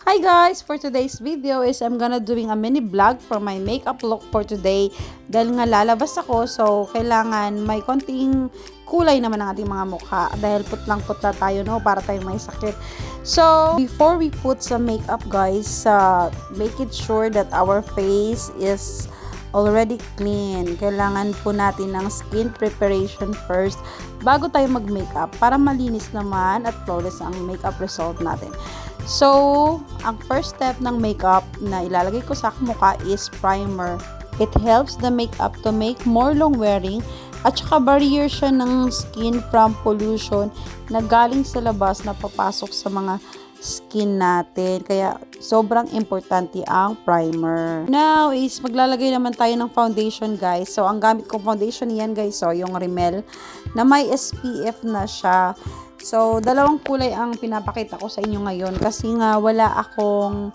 Hi guys! For today's video is I'm gonna doing a mini vlog for my makeup look for today. Dahil nga lalabas ako, so kailangan may konting kulay naman ang ating mga mukha. Dahil putlang-putla tayo, no? Para tayong may sakit. So, before we put some makeup guys, make it sure that our face is already clean. Kailangan po natin ng skin preparation first bago tayo mag-makeup para malinis naman at flawless ang makeup result natin. So, ang first step ng makeup na ilalagay ko sa mukha is primer. It helps the makeup to make more long wearing at saka barrier siya ng skin from pollution na galing sa labas na papasok sa mga skin natin. Kaya, sobrang importante ang primer. Now is maglalagay naman tayo ng foundation guys. So, ang gamit kong foundation yan guys, so yung Rimmel na may SPF na siya. So, dalawang kulay ang pinapakita ko sa inyo ngayon kasi nga wala akong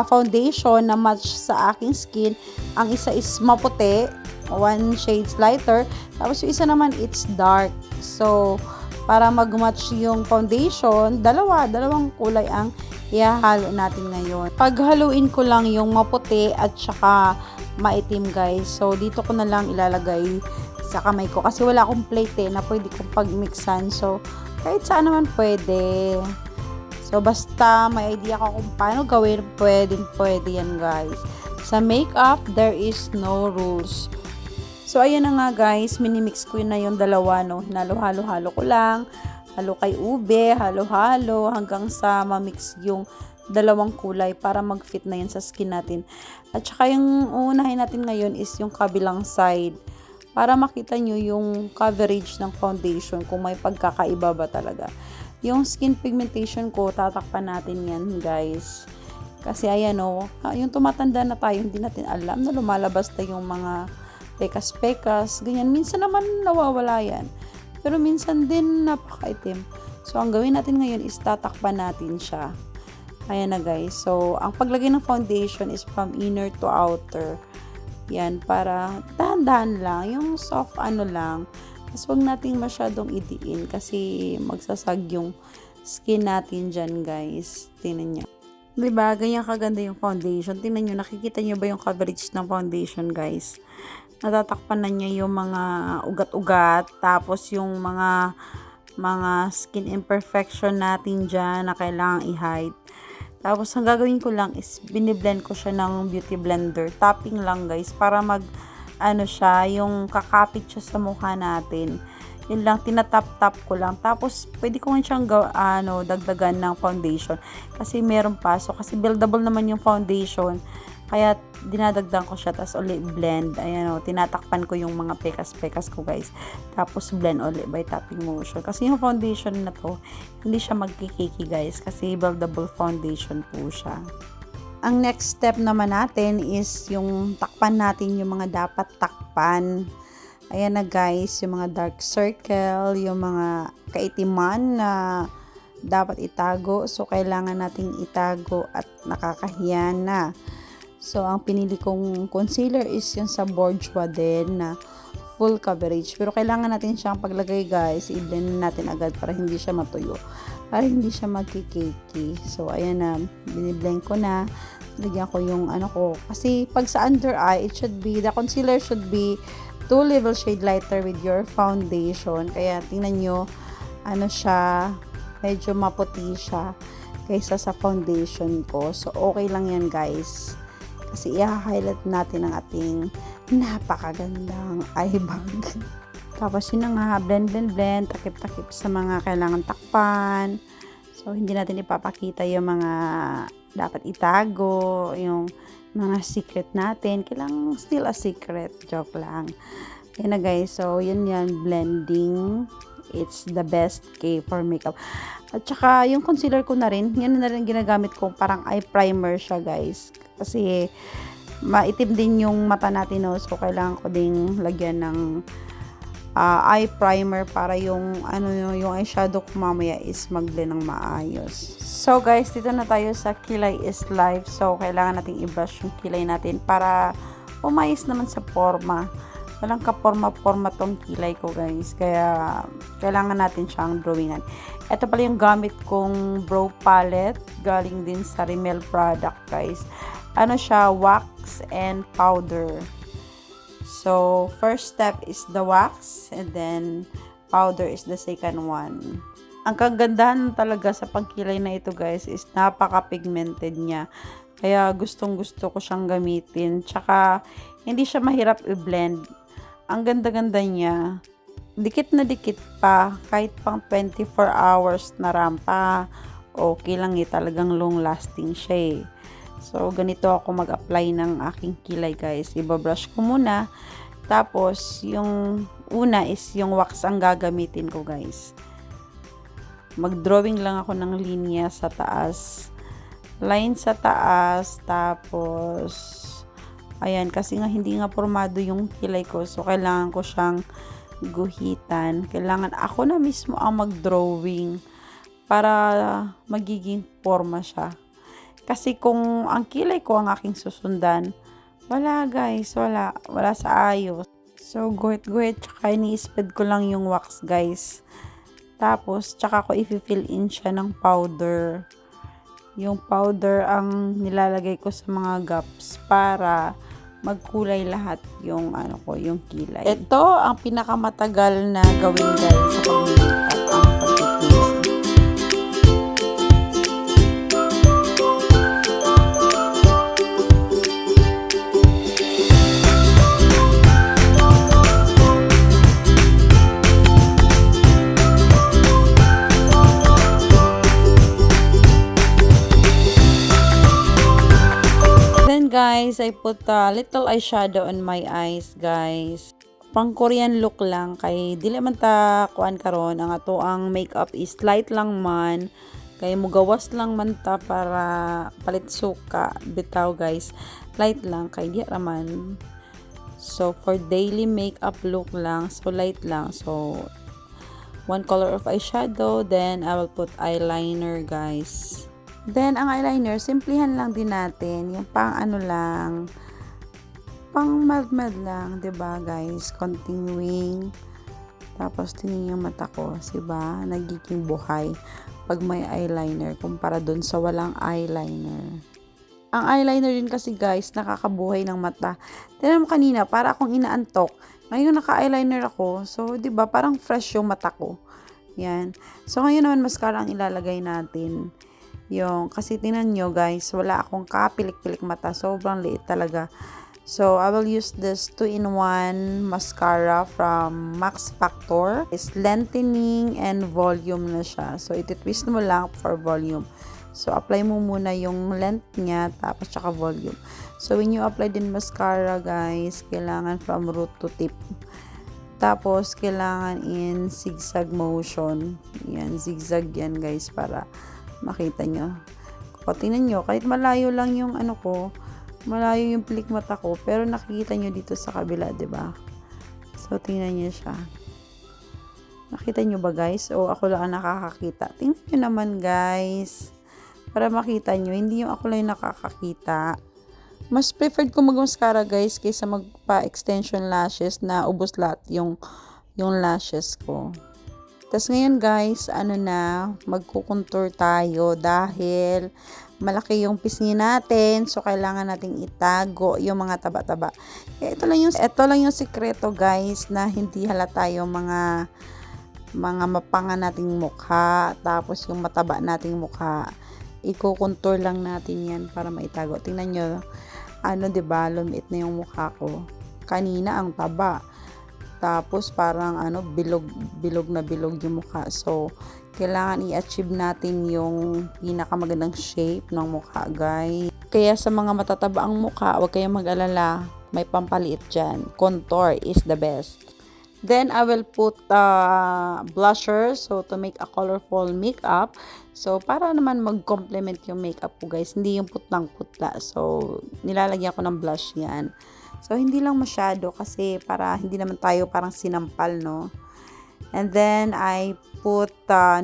foundation na match sa aking skin. Ang isa is maputi, one shades lighter, tapos yung isa naman it's dark. So, para mag-match yung foundation, dalawang kulay ang ihahalo natin ngayon. Paghaluin ko lang yung maputi at saka maitim guys. So, dito ko na lang ilalagay sa kamay ko kasi wala akong plate na pwede kong pagmixan. So, kahit saan naman pwede. So, basta may idea ko kung paano gawin, pwede yan guys. Sa makeup, there is no rules. So, ayan na nga guys, minimix ko na yung dalawa, no? Hinalo-halo-halo ko lang. Halo kay ube, halo-halo, hanggang sa mamix yung dalawang kulay para mag-fit na yan sa skin natin. At saka yung uunahin natin ngayon is yung kabilang side. Para makita nyo yung coverage ng foundation kung may pagkakaiba ba talaga. Yung skin pigmentation ko, tatakpan natin yan guys. Kasi ayan o, yung tumatanda na tayo, hindi natin alam na lumalabas na yung mga pekas-pekas, ganyan. Minsan naman nawawala yan. Pero minsan din napakaitim. So, ang gawin natin ngayon is tatakpan natin siya. Ayan na guys. So, ang paglagay ng foundation is from inner to outer. Yan, para dahan-dahan lang. Yung soft lang. Tapos huwag natin masyadong idiin kasi magsasag yung skin natin dyan guys. Tingnan nyo. Diba? Ganyan kaganda yung foundation. Tingnan nyo, nakikita nyo ba yung coverage ng foundation guys? Natatakpan na niya yung mga ugat-ugat. Tapos yung mga skin imperfection natin dyan na kailangang i-hide. Tapos, ang gagawin ko lang is, biniblend ko siya ng beauty blender. Tapping lang, guys, para yung kakapit siya sa mukha natin. Yun lang, tinatap-tap ko lang. Tapos, pwede ko nga siyang, dagdagan ng foundation. Kasi meron pa. So, kasi buildable naman yung foundation. Kaya, dinadagdan ko siya, tapos ulit blend. Ayan tinatakpan ko yung mga pekas-pekas ko guys. Tapos blend ulit by tapping motion. Kasi yung foundation na to, hindi siya magkikiki guys. Kasi buildable foundation po siya. Ang next step naman natin is yung takpan natin yung mga dapat takpan. Ayan na guys, yung mga dark circle, yung mga kaitiman na dapat itago. So, kailangan nating itago at nakakahiya na. So, ang pinili kong concealer is yung sa Bourjois din na full coverage. Pero kailangan natin siyang paglagay guys, i-blend natin agad para hindi siya matuyo. Para hindi siya magkikiki. So, ayan na, biniblend ko na. Lagyan ko yung ko. Kasi pag sa under eye, the concealer should be 2 level shade lighter with your foundation. Kaya tingnan nyo, siya, medyo maputi siya kaysa sa foundation ko. So, okay lang yan guys. Kasi i-highlight natin ang ating napakagandang eye bag. Tapos yun na nga, blend, takip-takip sa mga kailangan takpan. So, hindi natin ipapakita yung mga dapat itago, yung mga secret natin. Kailangan still a secret. Joke lang. Yan na guys. So, yun blending. It's the best for makeup. At saka, yung concealer ko na rin, yan na rin ginagamit ko. Parang eye primer siya guys. Kasi, maitim din yung mata natin, no? So, kailangan ko ding lagyan ng eye primer para yung eyeshadow ko mamaya is mag-blend ng maayos. So, guys, dito na tayo sa Kilay is Life. So, kailangan nating i-brush yung kilay natin para umayos naman sa forma. walang kaporma-porma tong kilay ko guys. Kaya kailangan natin siyang drawingan. Ito pala yung gamit kong brow palette. Galing din sa Rimmel product guys. Ano siya, wax and powder. So, first step is the wax and then powder is the second one. Ang kagandahan talaga sa pangkilay na ito guys is napaka-pigmented niya. Kaya gustong-gusto ko siyang gamitin. Tsaka, hindi siya mahirap i-blend. Ang ganda-ganda niya. Dikit na dikit pa. Kahit pang 24 hours na rampa. Okay lang eh. Talagang long lasting siya eh. So, ganito ako mag-apply ng aking kilay guys. Ibabrush ko muna. Tapos, yung una is yung wax ang gagamitin ko guys. Mag-drawing lang ako ng linya sa taas. Line sa taas. Tapos, ayan, kasi nga hindi nga formado yung kilay ko. So, kailangan ko siyang guhitan. Kailangan ako na mismo ang mag-drawing para magiging forma siya. Kasi kung ang kilay ko ang aking susundan, wala guys, wala. Wala sa ayos. So, guhit-guhit, tsaka ini-spread ko lang yung wax guys. Tapos, tsaka ko i-fill in siya ng powder. Yung powder ang nilalagay ko sa mga gaps para magkulay lahat yung yung kilay. Ito ang pinakamatagal na gawin guys sa pag-makeup, ang pag-cleanse. Guys, I put a little eyeshadow on my eyes, guys. Pang Korean look lang kay dili man ta kuan karon ang ato ang makeup is light lang man kay mugawas lang man ta para palit suka bitaw guys. Light lang kay di raman. So for daily makeup look lang, so light lang. So one color of eyeshadow, then I will put eyeliner, guys. Then, ang eyeliner, simplihan lang din natin. Yung pang lang, pang mild-mild lang, 'di ba guys? Konting wing. Tapos, tingin yung mata ko, diba? Nagiging buhay pag may eyeliner, kumpara dun sa walang eyeliner. Ang eyeliner din kasi guys, nakakabuhay ng mata. Tignan mo kanina, para akong inaantok. Ngayon, naka-eyeliner ako. So, 'di ba parang fresh yung mata ko. Yan. So, ngayon naman, mascara ang ilalagay natin. Kasi tingnan nyo guys, wala akong kapilik-pilik mata. Sobrang liit talaga. So, I will use this 2-in-1 mascara from Max Factor. It's lengthening and volume na siya. So, iti-twist mo lang for volume. So, apply mo muna yung length niya, tapos tsaka volume. So, when you apply din mascara guys, kailangan from root to tip. Tapos, kailangan in zigzag motion. Yan, zigzag yan guys, para makita nyo. O, tingnan nyo, kahit malayo lang yung malayo yung pilik mata ko, pero nakikita nyo dito sa kabila, 'di ba? So, tingnan nyo siya. Nakita nyo ba guys? O ako lang ang nakakakita? Tingnan nyo naman guys. Para makita nyo, hindi yung ako lang yung nakakakita. Mas preferred ko mag-mascara guys kaysa magpa-extension lashes na ubos lahat yung lashes ko. Tapos ngayon guys, magkukontour tayo dahil malaki yung pisngi natin. So, kailangan nating itago yung mga taba-taba. Kaya ito lang yung sikreto guys, na hindi halata yung mga mapanga nating mukha. Tapos yung mataba nating mukha. Iko-contour lang natin yan para maitago. Tingnan nyo, diba, lumiit na yung mukha ko. Kanina ang taba. Tapos parang bilog na bilog yung mukha. So, kailangan i-achieve natin yung pinakamagandang shape ng mukha, guys. Kaya sa mga matataba ang mukha, huwag kayong mag-alala. May pampaliit dyan. Contour is the best. Then, I will put blusher. So, to make a colorful makeup. So, para naman mag-complement yung makeup ko, guys. Hindi yung putlang-putla. So, nilalagyan ko ng blush yan. So, hindi lang masyado kasi para hindi naman tayo parang sinampal, no? And then, I put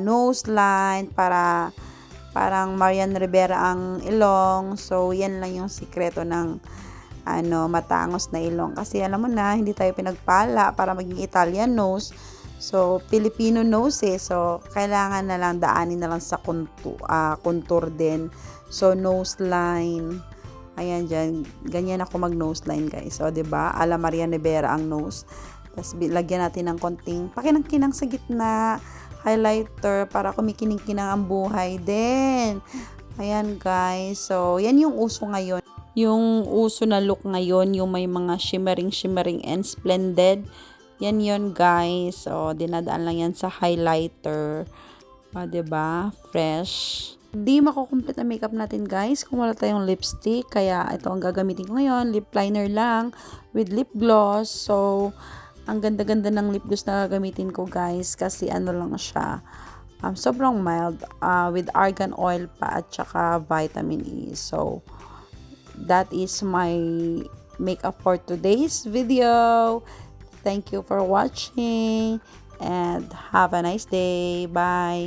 nose line para parang Marian Rivera ang ilong. So, yan lang yung sikreto ng matangos na ilong. Kasi alam mo na, hindi tayo pinagpala para maging Italian nose. So, Filipino nose eh. So, kailangan na lang daanin na lang sa contour din. So, nose line. Ayan dyan. Ganyan ako mag-nose line, guys. O, diba? Ala Maria Rivera ang nose. Tapos, lagyan natin ng konting pakinang-kinang sa gitna. Highlighter para kumikinig-kinang ang buhay din. Ayan, guys. So, yan yung uso ngayon. Yung uso na look ngayon, yung may mga shimmering and splendid. Yan yun, guys. So, dinadaan lang yan sa highlighter. Diba? Fresh. Di makukomplete ang makeup natin, guys, kung wala tayong lipstick. Kaya, ito ang gagamitin ko ngayon. Lip liner lang with lip gloss. So, ang ganda-ganda ng lip gloss na gagamitin ko, guys. Kasi ano lang siya. Sobrang mild. With argan oil pa at saka vitamin E. So, that is my makeup for today's video. Thank you for watching and have a nice day. Bye.